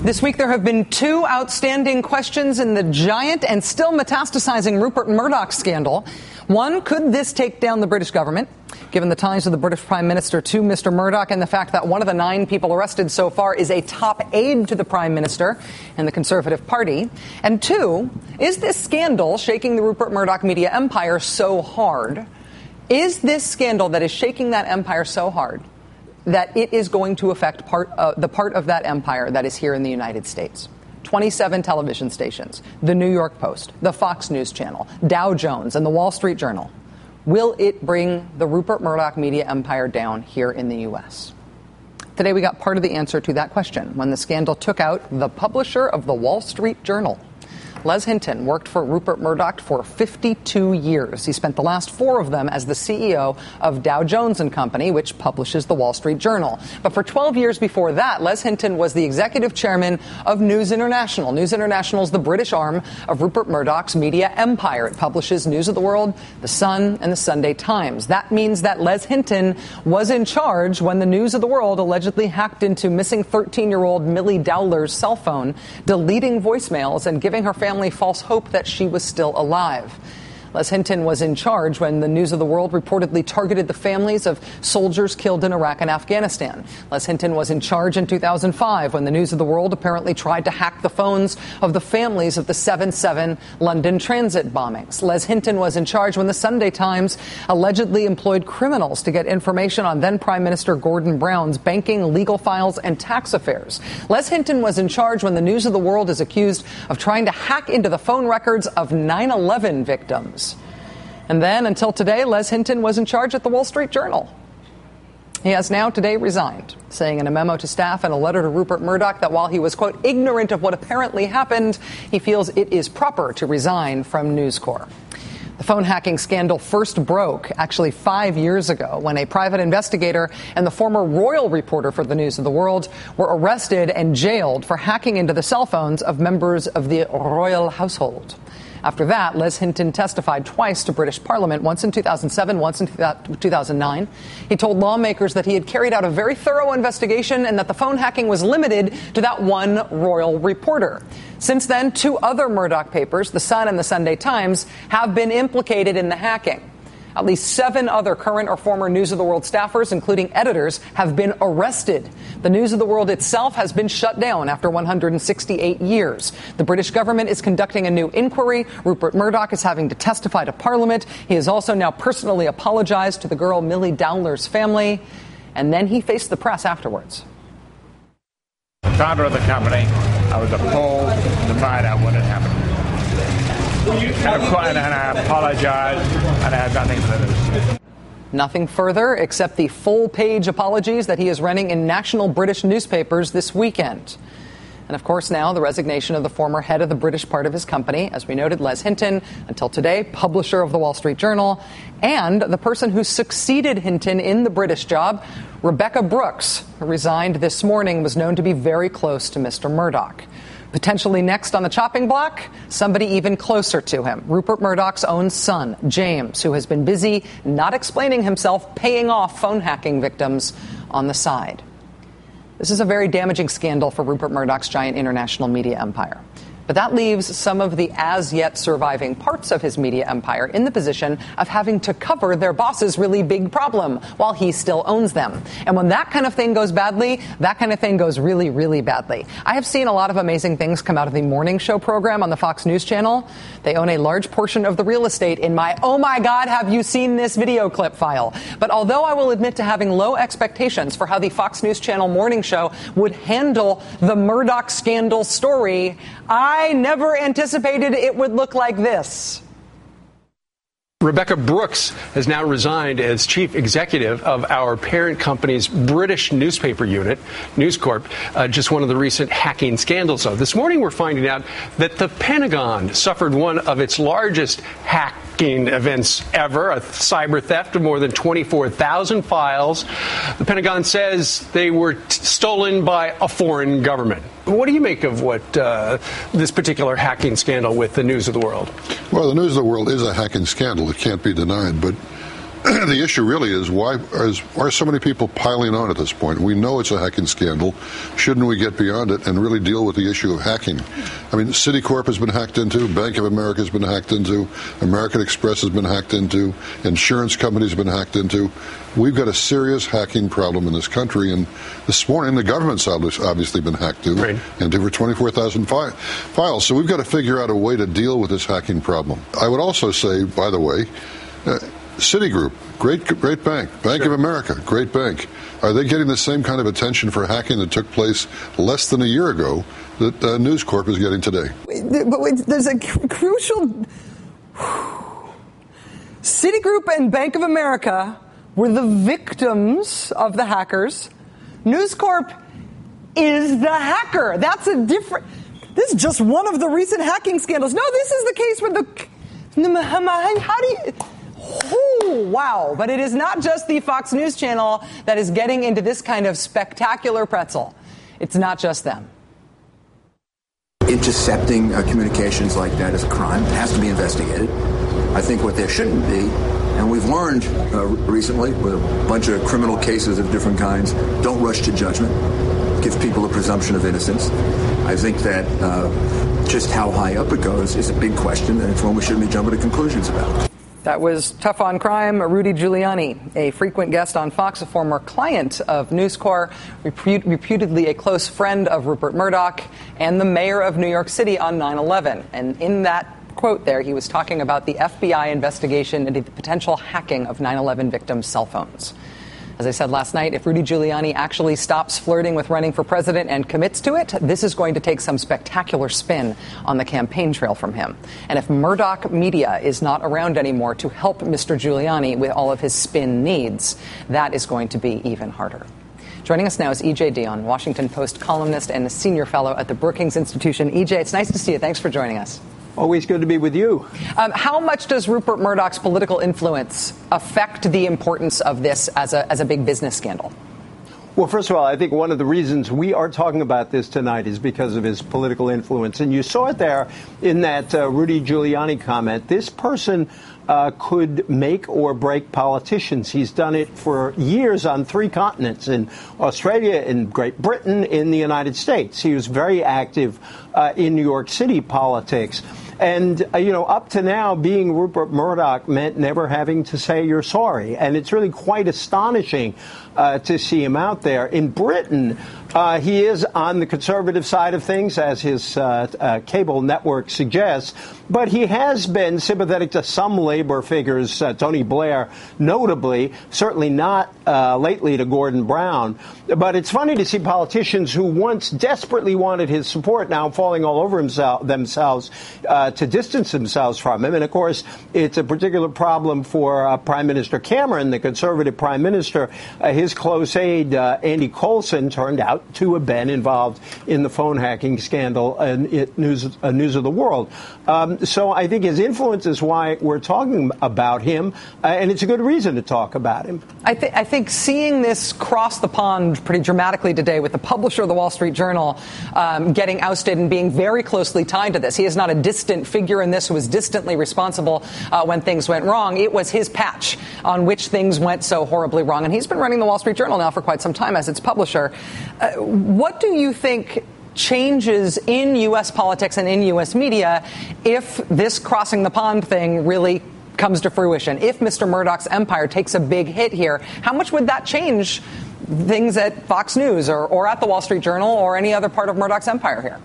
This week, there have been two outstanding questions in the giant and still metastasizing Rupert Murdoch scandal. One, could this take down the British government? Given the ties of the British Prime Minister to Mr. Murdoch and the fact that one of the 9 people arrested so far is a top aide to the Prime Minister and the Conservative Party. And two, is this scandal shaking the Rupert Murdoch media empire so hard? Is this scandal that is shaking that empire so hard that it is going to affect the part of that empire that is here in the United States? 27 television stations, the New York Post, the Fox News Channel, Dow Jones, and the Wall Street Journal. Will it bring the Rupert Murdoch media empire down here in the U.S.? Today, we got part of the answer to that question when the scandal took out the publisher of the Wall Street Journal. Les Hinton worked for Rupert Murdoch for 52 years. He spent the last 4 of them as the CEO of Dow Jones & Company, which publishes the Wall Street Journal. But for 12 years before that, Les Hinton was the executive chairman of News International. News International is the British arm of Rupert Murdoch's media empire. It publishes News of the World, The Sun, and The Sunday Times. That means that Les Hinton was in charge when the News of the World allegedly hacked into missing 13-year-old Millie Dowler's cell phone, deleting voicemails and giving her family false hope that she was still alive. Les Hinton was in charge when the News of the World reportedly targeted the families of soldiers killed in Iraq and Afghanistan. Les Hinton was in charge in 2005 when the News of the World apparently tried to hack the phones of the families of the 7/7 London transit bombings. Les Hinton was in charge when the Sunday Times allegedly employed criminals to get information on then Prime Minister Gordon Brown's banking, legal files, and tax affairs. Les Hinton was in charge when the News of the World is accused of trying to hack into the phone records of 9/11 victims. And then, until today, Les Hinton was in charge at the Wall Street Journal. He has now today resigned, saying in a memo to staff and a letter to Rupert Murdoch that while he was, quote, ignorant of what apparently happened, he feels it is proper to resign from News Corp. The phone hacking scandal first broke actually 5 years ago when a private investigator and the former royal reporter for the News of the World were arrested and jailed for hacking into the cell phones of members of the royal household. After that, Les Hinton testified twice to British Parliament, once in 2007, once in 2009. He told lawmakers that he had carried out a very thorough investigation and that the phone hacking was limited to that one royal reporter. Since then, 2 other Murdoch papers, The Sun and The Sunday Times, have been implicated in the hacking. At least 7 other current or former News of the World staffers, including editors, have been arrested. The News of the World itself has been shut down after 168 years. The British government is conducting a new inquiry. Rupert Murdoch is having to testify to Parliament. He has also now personally apologized to the girl Millie Dowler's family. And then he faced the press afterwards. Founder of the company, I was appalled to find out what had happened. And I apologize, and I have nothing further. Nothing further except the full-page apologies that he is running in national British newspapers this weekend. And, of course, now the resignation of the former head of the British part of his company, as we noted, Les Hinton, until today, publisher of the Wall Street Journal, and the person who succeeded Hinton in the British job, Rebekah Brooks, who resigned this morning, was known to be very close to Mr. Murdoch. Potentially next on the chopping block, somebody even closer to him, Rupert Murdoch's own son, James, who has been busy not explaining himself, paying off phone hacking victims on the side. This is a very damaging scandal for Rupert Murdoch's giant international media empire. But that leaves some of the as-yet surviving parts of his media empire in the position of having to cover their boss's really big problem while he still owns them. And when that kind of thing goes badly, that kind of thing goes really, really badly. I have seen a lot of amazing things come out of the morning show program on the Fox News Channel. They own a large portion of the real estate in my, oh my God, have you seen this video clip file? But although I will admit to having low expectations for how the Fox News Channel morning show would handle the Murdoch scandal story, I never anticipated it would look like this. Rebekah Brooks has now resigned as chief executive of our parent company's British newspaper unit, News Corp, just one of the recent hacking scandals. So this morning we're finding out that the Pentagon suffered one of its largest hacking events ever, a cyber theft of more than 24,000 files. The Pentagon says they were stolen by a foreign government. What do you make of what this particular hacking scandal with the News of the World? Well, the News of the World is a hacking scandal. It can't be denied. But the issue really is why are so many people piling on at this point? We know it's a hacking scandal. Shouldn't we get beyond it and really deal with the issue of hacking? I mean, Citicorp has been hacked into, Bank of America has been hacked into, American Express has been hacked into, insurance companies have been hacked into. We've got a serious hacking problem in this country, and this morning the government's obviously been hacked into over 24,000 files. So we've got to figure out a way to deal with this hacking problem. I would also say, by the way, Citigroup, great bank. Bank of America, great bank. Are they getting the same kind of attention for hacking that took place less than a year ago that News Corp is getting today? But there's a crucial... Citigroup and Bank of America were the victims of the hackers. News Corp is the hacker. That's a different... This is just one of the recent hacking scandals. No, this is the case with the... How do you... Oh, wow. But it is not just the Fox News channel that is getting into this kind of spectacular pretzel. It's not just them. Intercepting communications like that is a crime. It has to be investigated. I think what there shouldn't be, and we've learned recently with a bunch of criminal cases of different kinds, don't rush to judgment. Give people a presumption of innocence. I think that just how high up it goes is a big question, and it's one we shouldn't be jumping to conclusions about. That was Tough on Crime, Rudy Giuliani, a frequent guest on Fox, a former client of News Corp, reputedly a close friend of Rupert Murdoch, and the mayor of New York City on 9/11. And in that quote there, he was talking about the FBI investigation into the potential hacking of 9/11 victims' cell phones. As I said last night, if Rudy Giuliani actually stops flirting with running for president and commits to it, this is going to take some spectacular spin on the campaign trail from him. And if Murdoch Media is not around anymore to help Mr. Giuliani with all of his spin needs, that is going to be even harder. Joining us now is E.J. Dionne, Washington Post columnist and a senior fellow at the Brookings Institution. E.J., it's nice to see you. Thanks for joining us. Always good to be with you. How much does Rupert Murdoch's political influence affect the importance of this as a big business scandal? Well, first of all, I think one of the reasons we are talking about this tonight is because of his political influence. And you saw it there in that Rudy Giuliani comment. This person could make or break politicians. He's done it for years on 3 continents, in Australia, in Great Britain, in the United States. He was very active in New York City politics. And, up to now, being Rupert Murdoch meant never having to say you're sorry. And it's really quite astonishing to see him out there. In Britain, he is on the conservative side of things, as his cable network suggests. But he has been sympathetic to some labor figures, Tony Blair, notably, certainly not lately to Gordon Brown. But it's funny to see politicians who once desperately wanted his support now falling all over themselves to distance themselves from him. And, of course, it's a particular problem for Prime Minister Cameron, the conservative prime minister. His close aide, Andy Coulson, turned out to have been involved in the phone hacking scandal in News of the World. So I think his influence is why we're talking about him, and it's a good reason to talk about him. I think seeing this cross the pond pretty dramatically today with the publisher of the Wall Street Journal getting ousted and being very closely tied to this. He is not a distant figure in this who was distantly responsible when things went wrong. It was his patch on which things went so horribly wrong. And he's been running the Wall Street Journal now for quite some time as its publisher. What do you think changes in U.S. politics and in U.S. media if this crossing the pond thing really comes to fruition? If Mr. Murdoch's empire takes a big hit here, how much would that change things at Fox News or at the Wall Street Journal or any other part of Murdoch's empire here?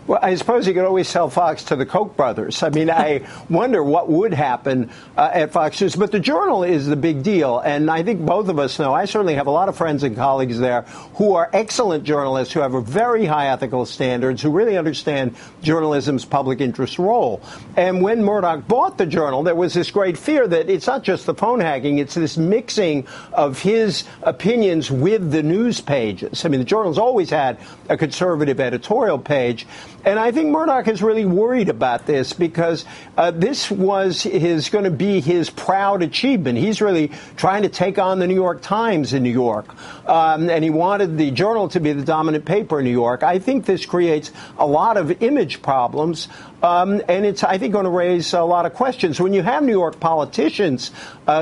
Well, I suppose you could always sell Fox to the Koch brothers. I mean, I wonder what would happen at Fox News. But the Journal is the big deal. And I think both of us know, I certainly have a lot of friends and colleagues there who are excellent journalists, who have a very high ethical standards, who really understand journalism's public interest role. And when Murdoch bought the Journal, there was this great fear that it's not just the phone hacking, it's this mixing of his opinions with the news pages. I mean, the Journal's always had a conservative editorial page. And I think Murdoch is really worried about this because this was going to be his proud achievement. He's really trying to take on the New York Times in New York. And he wanted the Journal to be the dominant paper in New York. I think this creates a lot of image problems. And it's, I think, going to raise a lot of questions. When you have New York politicians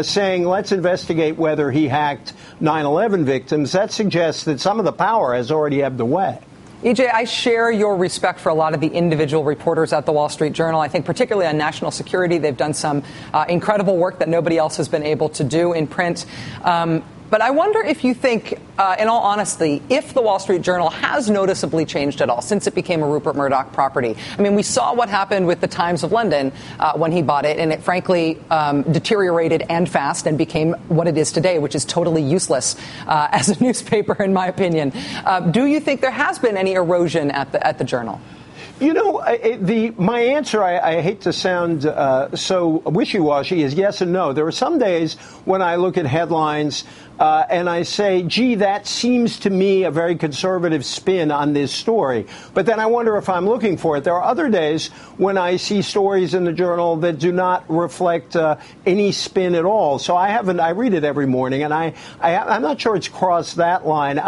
saying, let's investigate whether he hacked 9/11 victims, that suggests that some of the power has already ebbed away. EJ, I share your respect for a lot of the individual reporters at the Wall Street Journal. I think particularly on national security, they've done some incredible work that nobody else has been able to do in print. But I wonder if you think, in all honesty, if the Wall Street Journal has noticeably changed at all since it became a Rupert Murdoch property. I mean, we saw what happened with the Times of London when he bought it, and it frankly deteriorated and fast and became what it is today, which is totally useless as a newspaper, in my opinion. Do you think there has been any erosion at the Journal? You know, my answer, I hate to sound so wishy-washy, is yes and no. There are some days when I look at headlines and I say, gee, that seems to me a very conservative spin on this story. But then I wonder if I'm looking for it. There are other days when I see stories in the Journal that do not reflect any spin at all. So I read it every morning, and I'm not sure it's crossed that line.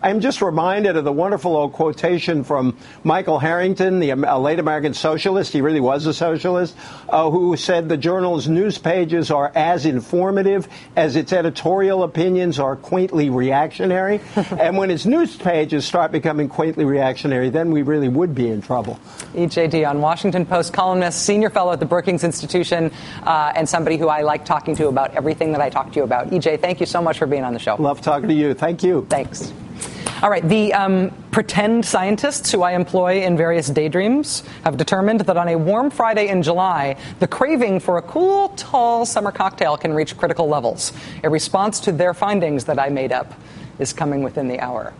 I'm just reminded of the wonderful old quotation from Michael Harrington, the late American socialist. He really was a socialist, who said the Journal's news pages are as informative as its editorial opinions are quaintly reactionary. And when its news pages start becoming quaintly reactionary, then we really would be in trouble. E.J. Dionne, Washington Post columnist, senior fellow at the Brookings Institution, and somebody who I like talking to about everything that I talk to you about. E.J., thank you so much for being on the show. Love talking to you. Thank you. Thanks. All right. The pretend scientists who I employ in various daydreams have determined that on a warm Friday in July, the craving for a cool, tall summer cocktail can reach critical levels. A response to their findings that I made up is coming within the hour.